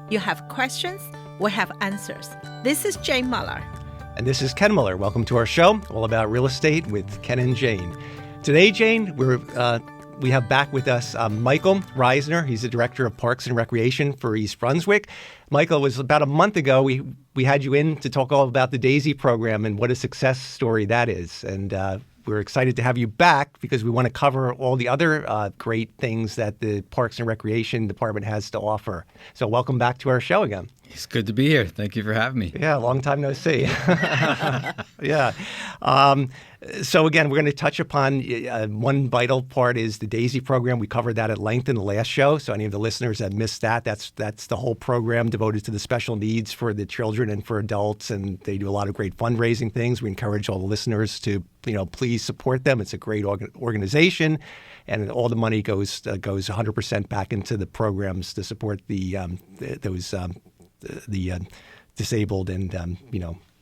You have questions, we have answers. This is Jane Muller. And this is Ken Muller. Welcome to our show, all about real estate with Ken and Jane. Today, Jane, we have back with us Michael Reissner. He's the Director of Parks and Recreation for East Brunswick. Michael, it was about a month ago we had you in to talk all about the DAISY program and what a success story that is. And we're excited to have you back because we want to cover all the other great things that the Parks and Recreation Department has to offer. So welcome back to our show again. It's good to be here. Thank you for having me. Yeah, long time no see. Yeah. So again, we're going to touch upon one vital part is the DAISY program. We covered that at length in the last show. So any of the listeners that missed that, that's the whole program devoted to the special needs for the children and for adults. And they do a lot of great fundraising things. We encourage all the listeners to, please support them. It's a great organization. And all the money goes 100% back into the programs to support the disabled and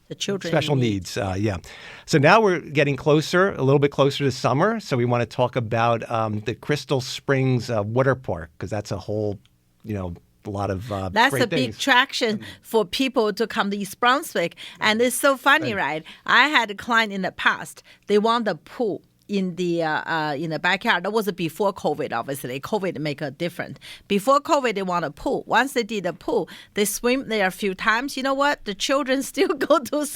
the children special needs. Yeah. So now we're getting a little bit closer to summer. So we want to talk about the Crystal Springs Water Park because that's a whole, a lot of that's great a big things. attraction for people to come to East Brunswick. And it's so funny, right? I had a client in the past. They want the pool in the backyard. That was before COVID, obviously. COVID make a difference. Before COVID, they want a pool. Once they did a pool, they swim there a few times. You know what? The children still go to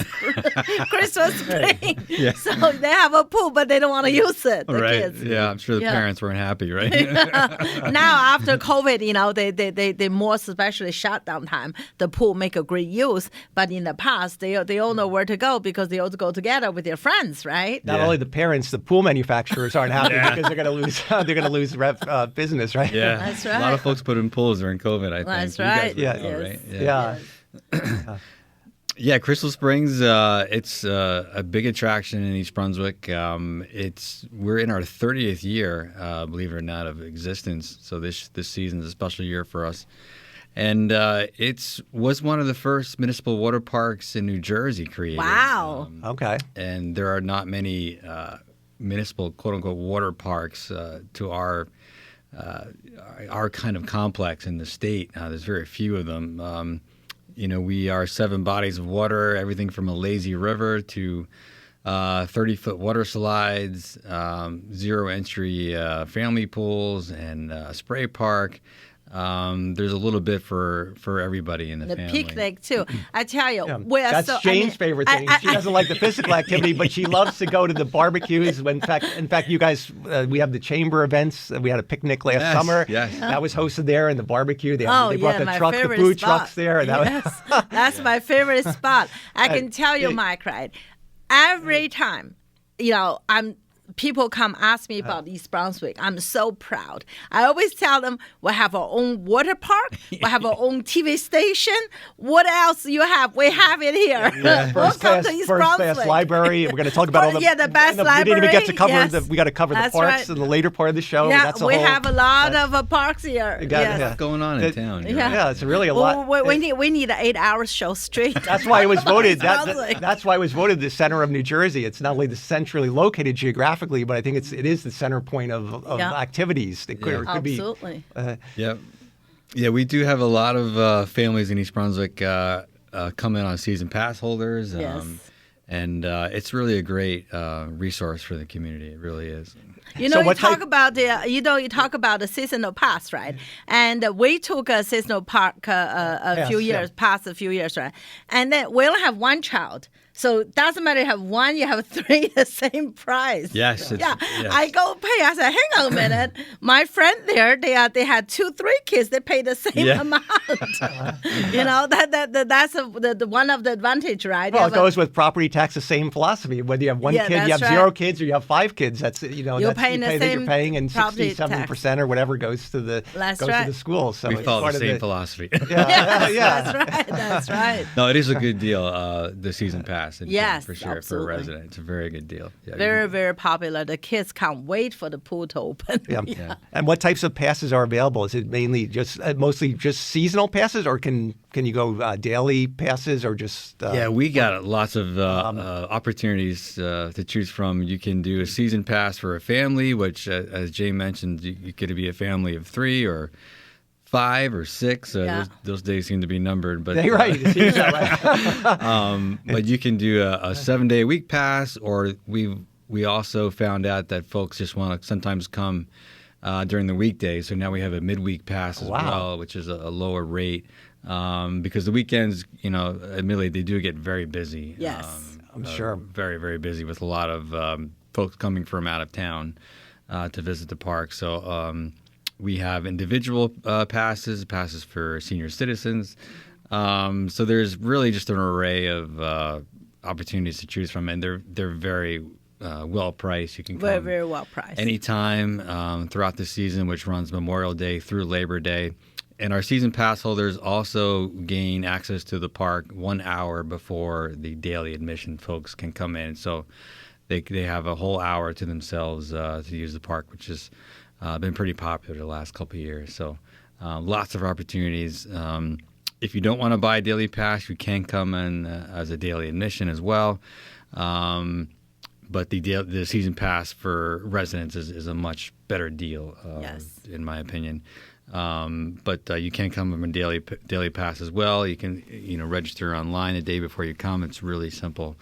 Crystal Spring. Yeah. So they have a pool, but they don't want to use it, the kids. Yeah, I'm sure the parents weren't happy, right? Now, after COVID, they more especially shutdown time, the pool make a great use. But in the past, they all know where to go because they all go together with their friends, right? Not only the parents, the pool manufacturers aren't happy because they're going to lose business, right? Yeah, that's right. A lot of folks put in pools during COVID. I think That's You right. guys were right? Yeah. Yeah, Crystal Springs. It's a big attraction in East Brunswick. We're in our 30th year, believe it or not, of existence. So this season is a special year for us. And it was one of the first municipal water parks in New Jersey created. Wow. Okay. And there are not many municipal, quote-unquote, water parks to our kind of complex in the state. There's very few of them. We are 7 bodies of water, everything from a lazy river to 30-foot water slides, zero-entry family pools, and a spray park. There's a little bit for everybody in the family. The picnic too. I tell you, that's Jane's favorite thing. She doesn't like the physical activity, but she loves to go to the barbecues. In fact, you guys, we have the chamber events. We had a picnic last summer. Yes. That was hosted there in the barbecue. They brought the food trucks there. And that's my favorite spot. I can tell you, Mike, right? Every time, people come ask me about East Brunswick. I'm so proud. I always tell them we have our own water park. We have our own TV station. What else do you have? We have it here. Yeah. First class library. We're going to talk about all the best library. We didn't even get to cover we got to cover the parks in the later part of the show. Yeah, we have a lot of parks here. What's going on in town? Yeah, it's really a lot. We need an 8-hour show straight. That's why it was voted. That's why it was voted the center of New Jersey. It's not only the centrally located geographically, but I think it is the center point of activities. It could Absolutely. Yeah, we do have a lot of families in East Brunswick come in on season pass holders. And it's really a great resource for the community. It really is. You talk about the seasonal pass, right? And we took a seasonal park a few years, right? And then we only have one child. So it doesn't matter if you have one, you have 3, the same price. Yes. Yes. I go pay. I said, hang on a minute. My friend there, they had 2, 3 kids. They pay the same amount. That's the one of the advantage, right? Well, it goes with property tax, the same philosophy. Whether you have one kid, you have 0 kids, or you have 5 kids. That's you're paying the same. You're paying, and 60-70% or whatever goes to the to the school. So we follow the same philosophy. Yeah. That's right. No, it is a good deal. The season pass. Yes, for sure. Absolutely. For a resident, it's a very good deal. Yeah, very, very popular. The kids can't wait for the pool to open. Yeah. And what types of passes are available? Is it mainly mostly just seasonal passes, or can you go daily passes, or just? We got lots of opportunities to choose from. You can do a season pass for a family, which, as Jay mentioned, you could be a family of 3 or 5 or 6. Those days seem to be numbered, but right. It seems that way. but you can do a 7-day week pass, or we also found out that folks just want to sometimes come during the weekday. So now we have a midweek pass as well, which is a lower rate because the weekends, admittedly, they do get very busy. Yes, I'm sure. Very, very busy with a lot of folks coming from out of town to visit the park. So we have individual passes for senior citizens. So there's really just an array of opportunities to choose from, and they're very well priced. You can come very, very well priced anytime throughout the season, which runs Memorial Day through Labor Day. And our season pass holders also gain access to the park 1 hour before the daily admission folks can come in. So they have a whole hour to themselves to use the park, which has been pretty popular the last couple of years. So lots of opportunities. If you don't want to buy a daily pass, you can come in as a daily admission as well. But the season pass for residents is a much better deal, in my opinion. But you can come with a daily pass as well. You can register online the day before you come. It's really simple,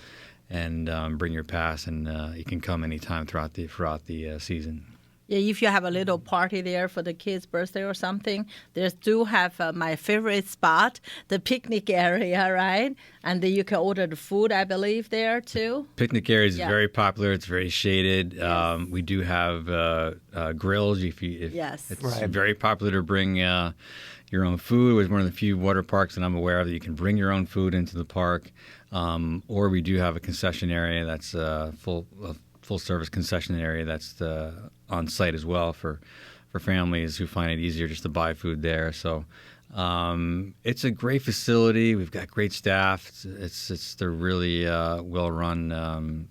and bring your pass, and you can come anytime throughout the season. Yeah, if you have a little party there for the kid's birthday or something, they do have my favorite spot, the picnic area, right? And then you can order the food, I believe, there too. Picnic area is very popular. It's very shaded. Yes. We do have grills. It's very popular to bring your own food. It was one of the few water parks that I'm aware of that you can bring your own food into the park. Or we do have a concession area that's full service concession area that's on site as well for families who find it easier just to buy food there. So it's a great facility. We've got great staff. It's the really well run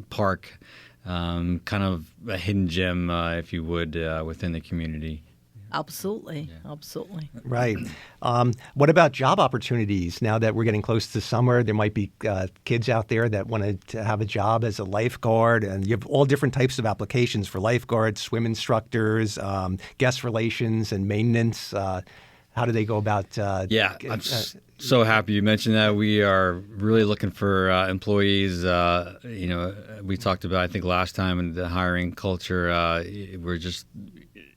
park, kind of a hidden gem, if you would, within the community. Absolutely. Absolutely. Right. What about job opportunities? Now that we're getting close to summer, there might be kids out there that want to have a job as a lifeguard, and you have all different types of applications for lifeguards, swim instructors, guest relations, and maintenance. How do they go about? I'm so happy you mentioned that. We are really looking for employees. We talked about, I think, last time in the hiring culture. We're just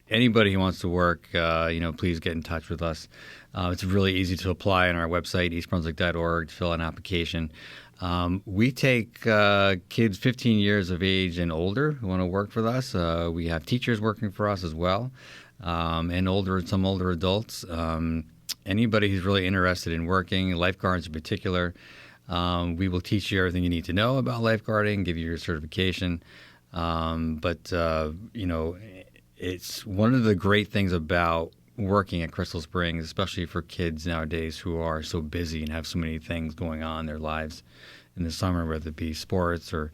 anybody who wants to work, please get in touch with us. It's really easy to apply on our website, eastbrunswick.org, to fill out an application. We take kids 15 years of age and older who want to work with us. We have teachers working for us as well, and some older adults. Anybody who's really interested in working, lifeguards in particular, we will teach you everything you need to know about lifeguarding, give you your certification. It's one of the great things about working at Crystal Springs, especially for kids nowadays who are so busy and have so many things going on in their lives in the summer, whether it be sports or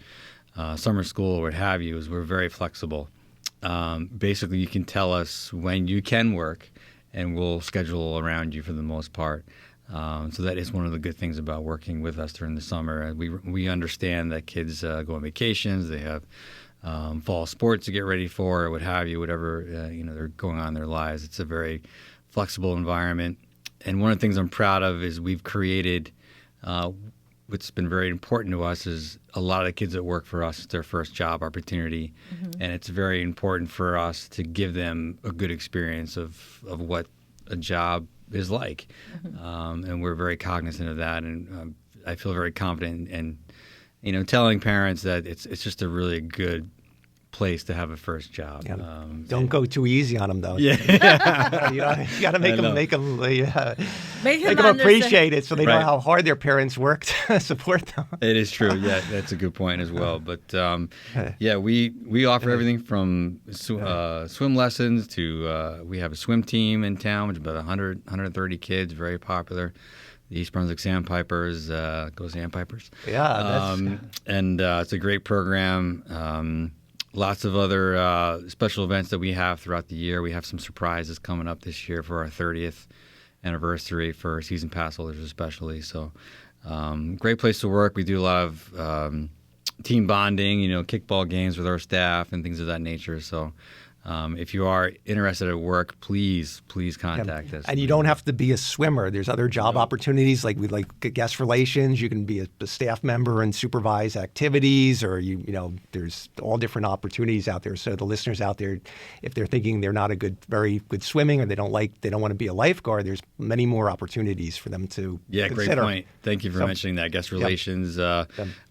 summer school or what have you, is we're very flexible. Basically, you can tell us when you can work, and we'll schedule around you for the most part. So that is one of the good things about working with us during the summer. We understand that kids go on vacations, they have fall sports to get ready for, or what have you, whatever they're going on in their lives. It's a very flexible environment. And one of the things I'm proud of is we've created, what's been very important to us is a lot of the kids that work for us, it's their first job opportunity. Mm-hmm. And it's very important for us to give them a good experience of what a job is like. Mm-hmm. And we're very cognizant of that. And I feel very confident in telling parents that it's just a really good place to have a first job. Yeah. Don't go too easy on them, though. Yeah. You got to make them appreciate it, so they know how hard their parents work to support them. It is true. Yeah, that's a good point as well. But we offer everything from swim lessons to we have a swim team in town, which is about 130 kids, very popular. The East Brunswick Sandpipers, go Sandpipers. Yeah, and it's a great program. Lots of other special events that we have throughout the year. We have some surprises coming up this year for our 30th anniversary for season pass holders especially. So great place to work. We do a lot of team bonding, kickball games with our staff and things of that nature. So if you are interested at work, please contact us. And you don't have to be a swimmer. There's other job opportunities like guest relations. You can be a staff member and supervise activities, or there's all different opportunities out there. So the listeners out there, if they're thinking they're not very good swimming, or they don't want to be a lifeguard, there's many more opportunities for them to consider. Great point. Thank you for mentioning that. Guest relations.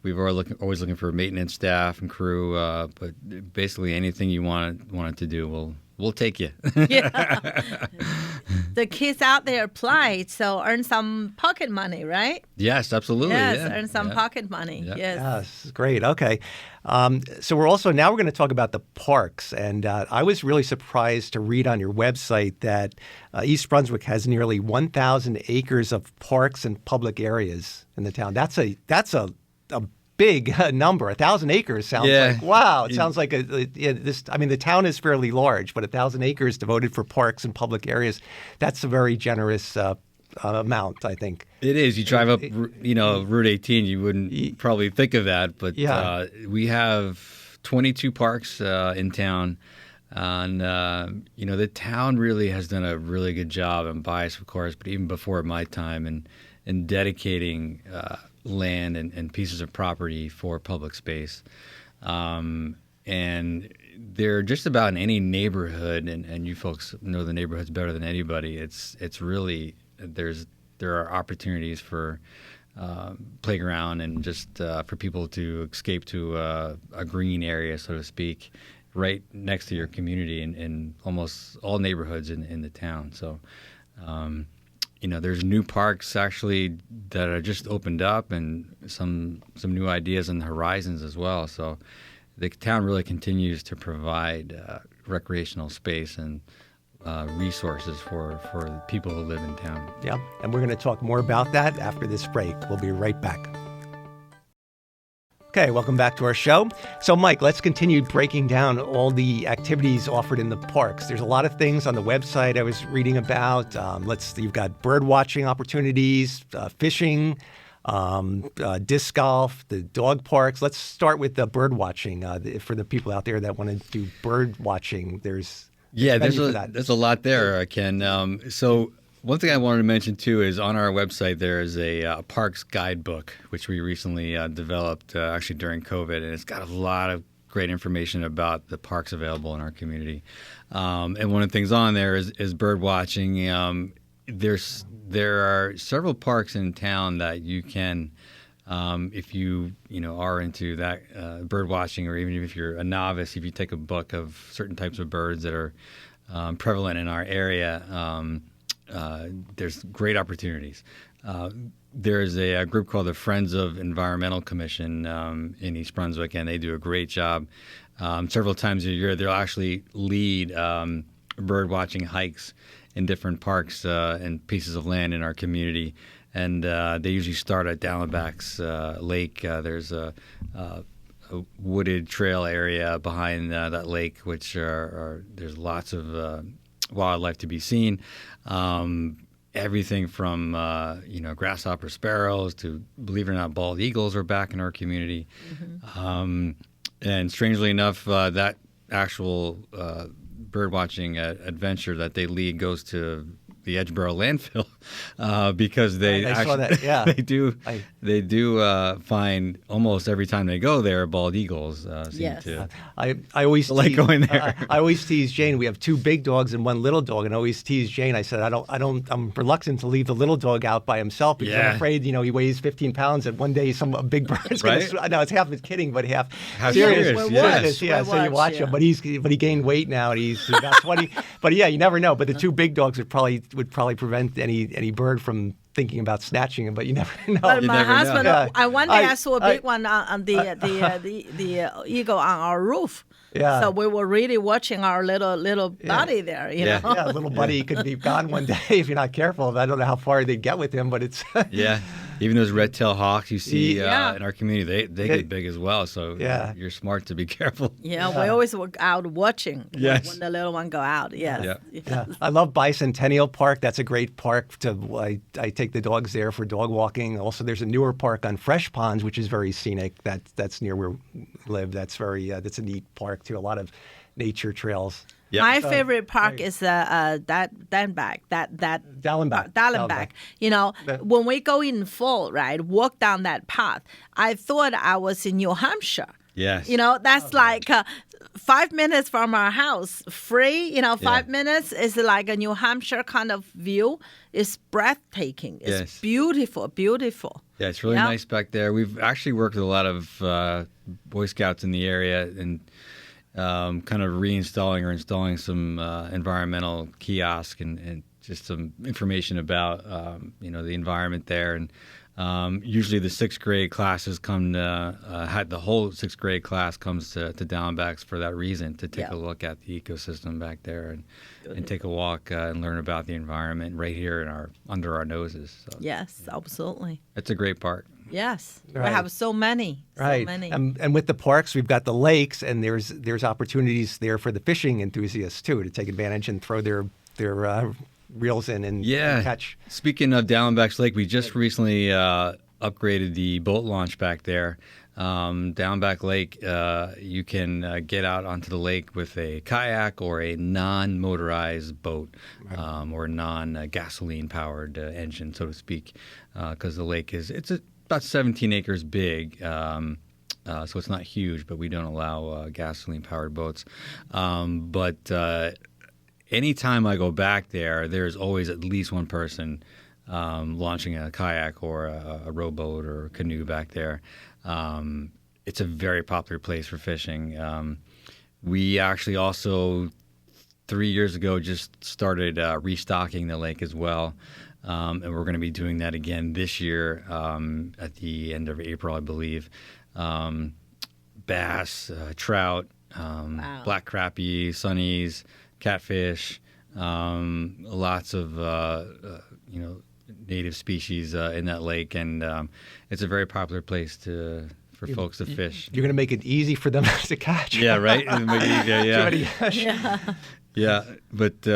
We've always looking for maintenance staff and crew, but basically anything you want it to do, we'll take you. The kids out there apply, so earn some pocket money, right? Yes, absolutely. Yes, earn some pocket money. Yeah. Yes, great. Okay, so we're going to talk about the parks, and I was really surprised to read on your website that East Brunswick has nearly 1,000 acres of parks and public areas in the town. That's a big number. 1,000 acres sounds like, wow. It sounds like the town is fairly large, but 1,000 acres devoted for parks and public areas, that's a very generous amount, I think. It is. You drive up, Route 18, you wouldn't probably think of that, but we have 22 parks in town. And, the town really has done a really good job. I'm biased, of course, but even before my time in dedicating land and pieces of property for public space. And they're just about in any neighborhood, and you folks know the neighborhoods better than anybody. It's really, there are opportunities for playground and just for people to escape to a green area, so to speak, right next to your community in almost all neighborhoods in the town. So, there's new parks actually that are just opened up, and some new ideas on the horizons as well. So the town really continues to provide recreational space and resources for the people who live in town. Yeah, and we're going to talk more about that after this break. We'll be right back. Okay, welcome back to our show. So, Mike, let's continue breaking down all the activities offered in the parks. There's a lot of things on the website I was reading about. You've got bird watching opportunities, fishing, disc golf, the dog parks. Let's start with the bird watching for the people out there that want to do bird watching. There's a lot there, Ken. So one thing I wanted to mention, too, is on our website there is a parks guidebook, which we recently developed actually during COVID, and it's got a lot of great information about the parks available in our community. And one of the things on there is bird watching. There are several parks in town that you can, if you are into that bird watching, or even if you're a novice, if you take a book of certain types of birds that are prevalent in our area, there's great opportunities. There's a group called the Friends of Environmental Commission in East Brunswick, and they do a great job. Several times a year, they'll actually lead bird watching hikes in different parks and pieces of land in our community. And they usually start at Dallenbach's Lake. There's a wooded trail area behind that lake, which there's lots of wildlife to be seen. Everything from grasshopper sparrows to, believe it or not, bald eagles are back in our community. Mm-hmm. And strangely enough, that actual bird watching adventure that they lead goes to the Edgeboro landfill because they saw that. Yeah. they do find almost every time they go there bald eagles. I always like going there. I always tease Jane. We have two big dogs and one little dog, and I always tease Jane. I said I'm reluctant to leave the little dog out by himself because I'm afraid he weighs 15 pounds and one day a big bird's going to. No, it's half kidding, but half serious. Yes. So you watch him, but he gained weight now and he's about 20. But you never know. But the two big dogs would probably prevent any bird from thinking about snatching him, but you never know. But my husband, one day I saw a big one on the eagle on our roof. Yeah. So we were really watching our little buddy there. You know? Yeah, little buddy could be gone one day if you're not careful. I don't know how far they'd get with him, but it's Even those red-tailed hawks you see in our community, they get big as well. So you're smart to be careful. Yeah, we always were out watching when the little one go out. Yes. Yeah. I love Bicentennial Park. That's a great park. I take the dogs there for dog walking. Also, there's a newer park on Fresh Ponds, which is very scenic. That's near where we live. That's a neat park too. A lot of nature trails. Yep. My favorite park is Dallenbach. Dallenbach. You know, when we go in fall, right, walk down that path, I thought I was in New Hampshire. Yes. You know, that's 5 minutes from our house, free. You know, 5 minutes is like a New Hampshire kind of view. It's breathtaking. It's beautiful, beautiful. Yeah, it's really nice back there. We've actually worked with a lot of Boy Scouts in the area and kind of reinstalling or installing some environmental kiosk and just some information about the environment there. And usually the sixth grade classes come to the whole sixth grade class comes to Dallenbach's for that reason, to take a look at the ecosystem back there and take a walk and learn about the environment right here under our noses. So, yes, absolutely. It's a great park. Yes, right. We have so many. Right, so many. And with the parks, we've got the lakes, and there's opportunities there for the fishing enthusiasts too to take advantage and throw their reels in and catch. Speaking of Dallenbach's Lake, we just recently upgraded the boat launch back there. Dallenbach Lake, you can get out onto the lake with a kayak or a non-motorized boat, or non-gasoline powered engine, so to speak, because the lake it's about 17 acres big. So it's not huge, but we don't allow gasoline powered boats. But anytime I go back there, there's always at least one person launching a kayak or a rowboat or a canoe back there. It's a very popular place for fishing. We actually also 3 years ago just started restocking the lake as well. And we're going to be doing that again this year at the end of April, I believe. Bass, trout, black crappie, sunnies, catfish, lots of native species in that lake, and it's a very popular place for folks to fish. You're going to make it easy for them to catch. Yeah, right. Yeah. But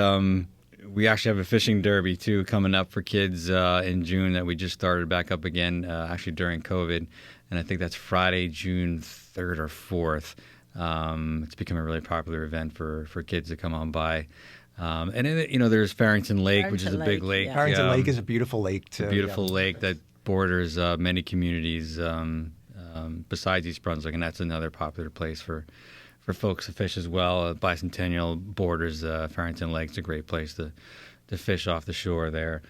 we actually have a fishing derby too coming up for kids in June that we just started back up again, actually during COVID, and I think that's Friday, June 3rd or 4th. It's become a really popular event for kids to come on by. And there's Farrington Lake, which is a big lake. Yeah. Farrington Lake is a beautiful lake too. A beautiful lake that borders many communities besides East Brunswick, and that's another popular place for folks to fish as well. Bicentennial borders Farrington Lake. It's a great place to fish off the shore there.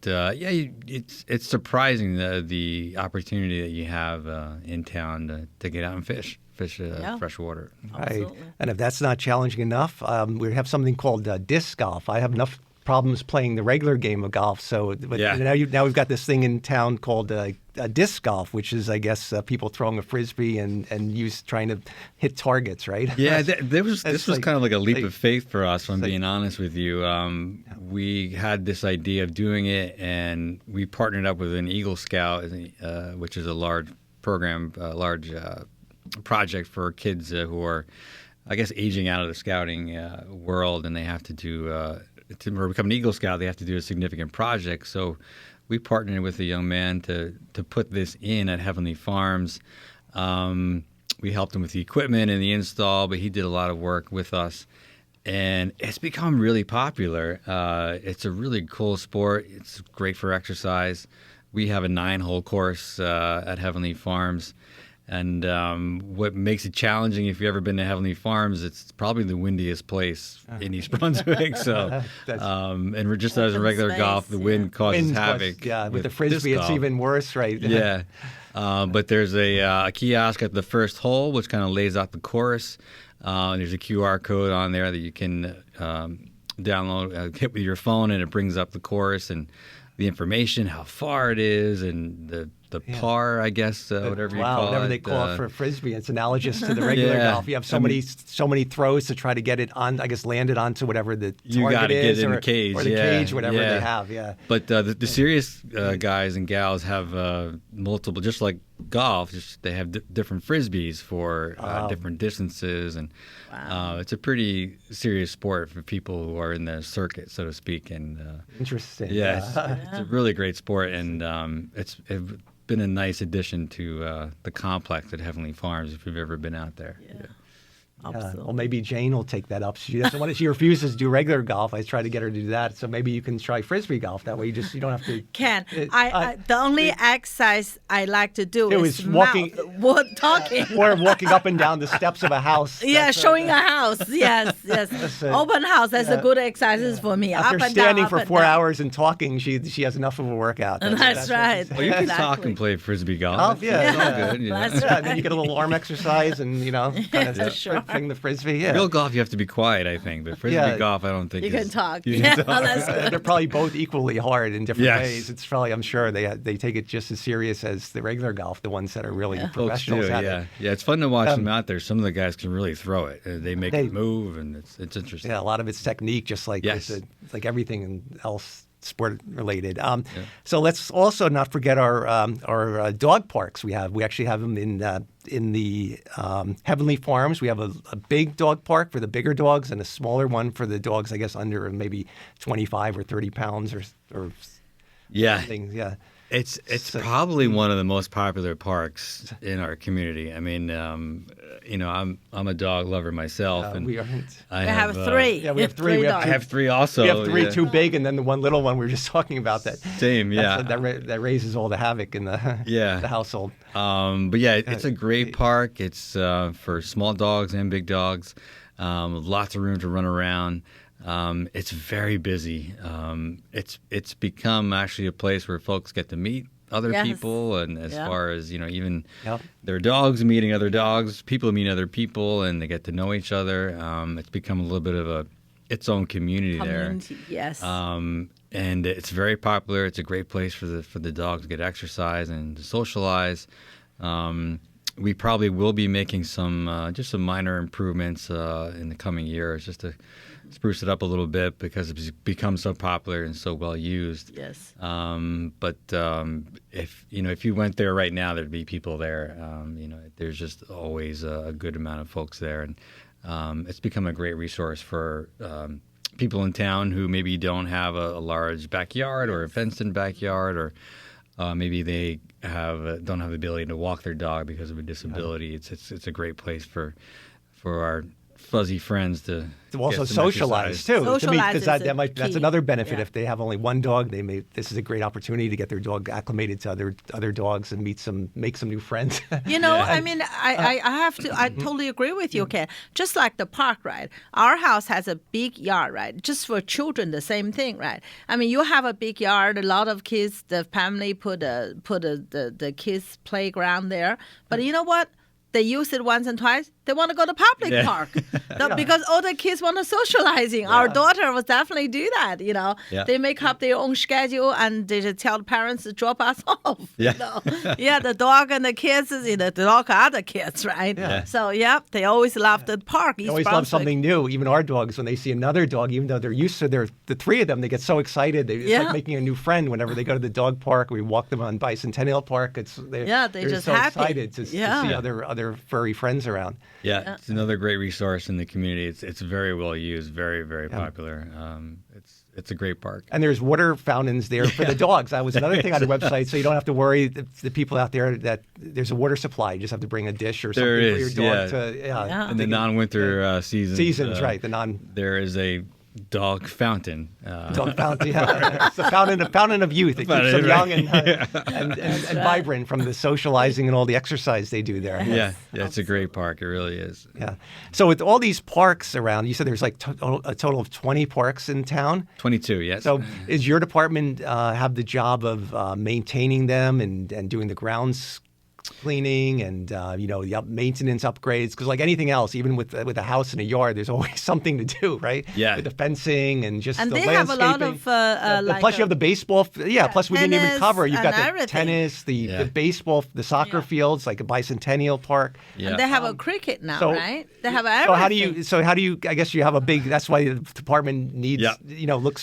It's surprising the opportunity that you have in town to get out and fish fresh water. Right. And if that's not challenging enough, we have something called disc golf. I have enough problems playing the regular game of golf, now we've got this thing in town called disc golf, which is, I guess, people throwing a frisbee and trying to hit targets, right? Yeah, this was kind of like a leap of faith for us, if I'm being honest with you. We had this idea of doing it, and we partnered up with an Eagle Scout, which is a large program, project for kids who are, I guess, aging out of the scouting world, and they have to do to become an Eagle Scout, they have to do a significant project. So we partnered with a young man to put this in at Heavenly Farms. We helped him with the equipment and the install, but he did a lot of work with us. And it's become really popular. It's a really cool sport. It's great for exercise. We have a 9-hole course at Heavenly Farms. And what makes it challenging, if you've ever been to Heavenly Farms, it's probably the windiest place in East Brunswick. So, and we're just as a regular golf, the wind causes havoc. With the frisbee, it's even worse, right? Yeah. But there's a kiosk at the first hole, which kind of lays out the course. There's a QR code on there that you can download, hit with your phone, and it brings up the course and the information, how far it is, and the par, I guess, whatever you call it. Whatever they call it for frisbee. It's analogous to the regular golf. You have so many throws to try to get it on, I guess, land it onto whatever the target is. You got to get it in the cage. Or the cage, whatever they have, But the serious guys and gals have multiple, just like golf, they have different frisbees for different distances. And it's a pretty serious sport for people who are in the circuit, so to speak. And interesting. It's a really great sport, and it's been a nice addition to the complex at Heavenly Farms if you've ever been out there. Absolutely. Well, maybe Jane will take that up. She doesn't want to. She refuses to do regular golf. I try to get her to do that. So maybe you can try frisbee golf. That way, you don't have to. Ken, the only exercise I like to do is walking, talking, or walking up and down the steps of a house. Yeah, showing a house. Yes. Open house. That's a good exercise for me. After up and standing down, for 4 hours and talking, she has enough of a workout. That's right. Well, you can talk and play frisbee golf. Golf, yeah. It's all good. That's And then you get a little arm exercise, and kind of sure. fling the frisbee. Yeah. Real golf, you have to be quiet, I think. But frisbee golf, I don't think you can talk. You can talk. That's good. They're probably both equally hard in different Yes. ways. It's probably, I'm sure, they take it just as serious as the regular golf. The ones that are really Folks professionals do, at yeah. it. Yeah, it's fun to watch them out there. Some of the guys can really throw it. They make it move, and it's interesting. Yeah, a lot of it's technique, just like like everything else sport related. So let's also not forget our dog parks. We actually have them in the Heavenly Farms. We have a big dog park for the bigger dogs and a smaller one for the dogs, I guess, under maybe 25 or 30 pounds or something. Yeah. It's probably one of the most popular parks in our community. I mean, I'm a dog lover myself, and we aren't. I have 3. Yeah, we have 3. I have 3 also. We have 3 too big, and then the one little one we were just talking about. Same, yeah. That raises all the havoc in the household. But yeah, it's a great park. It's for small dogs and big dogs. Lots of room to run around. It's very busy. It's become actually a place where folks get to meet other people, and as far as even their dogs meeting other dogs, people meet other people, and they get to know each other. It's become a little bit of its own community there. Yes. And it's very popular. It's a great place for the dogs to get exercise and to socialize. We probably will be making some minor improvements in the coming years, just to spruce it up a little bit because it's become so popular and so well used. Yes. But if you went there right now, there'd be people there. There's just always a good amount of folks there, and it's become a great resource for people in town who maybe don't have a large backyard or a fenced-in backyard, or maybe they don't have the ability to walk their dog because of a disability. It's a great place for our fuzzy friends to also socialize too. Socialize because that's another benefit. If they have only one dog, this is a great opportunity to get their dog acclimated to other dogs and make some new friends. I mean, I totally agree with you, Ken. Just like the park, right? Our house has a big yard, right? Just for children, the same thing, right? I mean, you have a big yard. A lot of kids, the family put the kids' playground there. But you know what? They use it once and twice. They want to go to public park because all the kids want to socializing. Our daughter will definitely do that. They make up their own schedule and they just tell the parents to drop us off. The dog and the kids, the dog are the kids, right? Yeah. So they always love the park. They always love something new. Even our dogs, when they see another dog, even though they're used to the 3 of them, they get so excited. It's like making a new friend whenever they go to the dog park. We walk them on Bicentennial Park. They're just so happy. excited to see other furry friends around. Yeah, it's another great resource in the community. It's very well used, very, very popular. It's a great park. And there's water fountains there for the dogs. That was another thing on the website, so you don't have to worry, the people out there, that there's a water supply. You just have to bring a dish or something for your dog to. In the non-winter seasons, right? There is a dog fountain. Dog fountain, It's a fountain of youth. It keeps them young and vibrant from the socializing and all the exercise they do there. Yeah, it's a great park. It really is. Yeah. So with all these parks around, you said there's like a total of 20 parks in town? 22, yes. So is your department have the job of maintaining them and doing the grounds cleaning and the maintenance upgrades? Because like anything else, even with a house and a yard, there's always something to do, right? Yeah. With the fencing and just and the they landscaping. have a lot of plus you have the baseball. Plus we didn't even cover. You've got the everything. tennis, the baseball, the soccer fields, like a Bicentennial Park. Yeah. And they have a cricket now, right? They have everything. So how do you? I guess you have a big. That's why the department needs.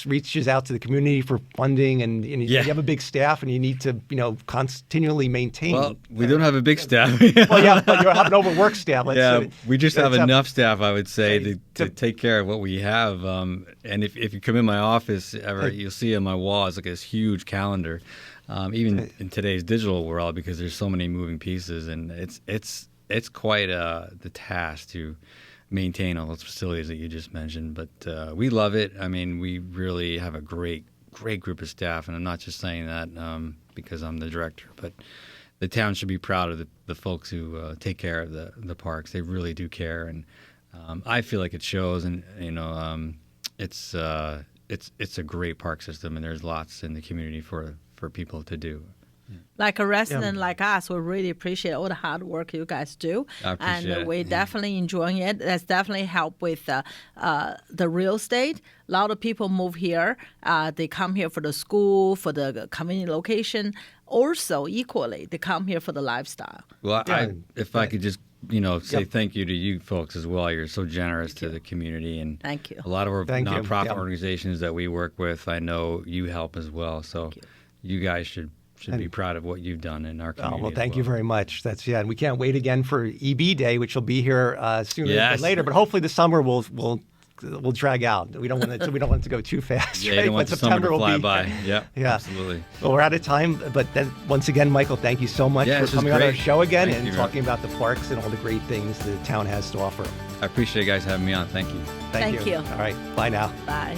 Reaches out to the community for funding, and you have a big staff, and you need to continually maintain. Well, we don't have a big staff. Well, yeah, but you have an overworked staff. We just have enough staff, I would say, to take care of what we have. And if you come in my office ever, you'll see on my wall it's like this huge calendar. Even in today's digital world, because there's so many moving pieces, and it's quite the task to maintain all those facilities that you just mentioned. But we love it. I mean, we really have a great group of staff, and I'm not just saying that because I'm the director, but the town should be proud of the folks who take care of the parks. They really do care, and I feel like it shows. And it's a great park system, and there's lots in the community for people to do. Like a resident like us, we really appreciate all the hard work you guys do. I appreciate it. We're definitely enjoying it. That's definitely helped with the real estate. A lot of people move here. They come here for the school, for the community location. Also, equally, they come here for the lifestyle. Well, if I could just say thank you to you folks as well. You're so generous to the community, and thank you. A lot of our nonprofit organizations that we work with, I know you help as well. So you guys should be proud of what you've done in our community. Well, thank you very much. And we can't wait again for EB Day, which will be here sooner than later. But hopefully the summer will drag out. We don't want it to go too fast. Yeah, right? you don't want September to fly by. Yeah, absolutely. Well, we're out of time. But then once again, Michael, thank you so much for coming on our show again and talking about the parks and all the great things the town has to offer. I appreciate you guys having me on. Thank you. Thank you. All right. Bye now. Bye.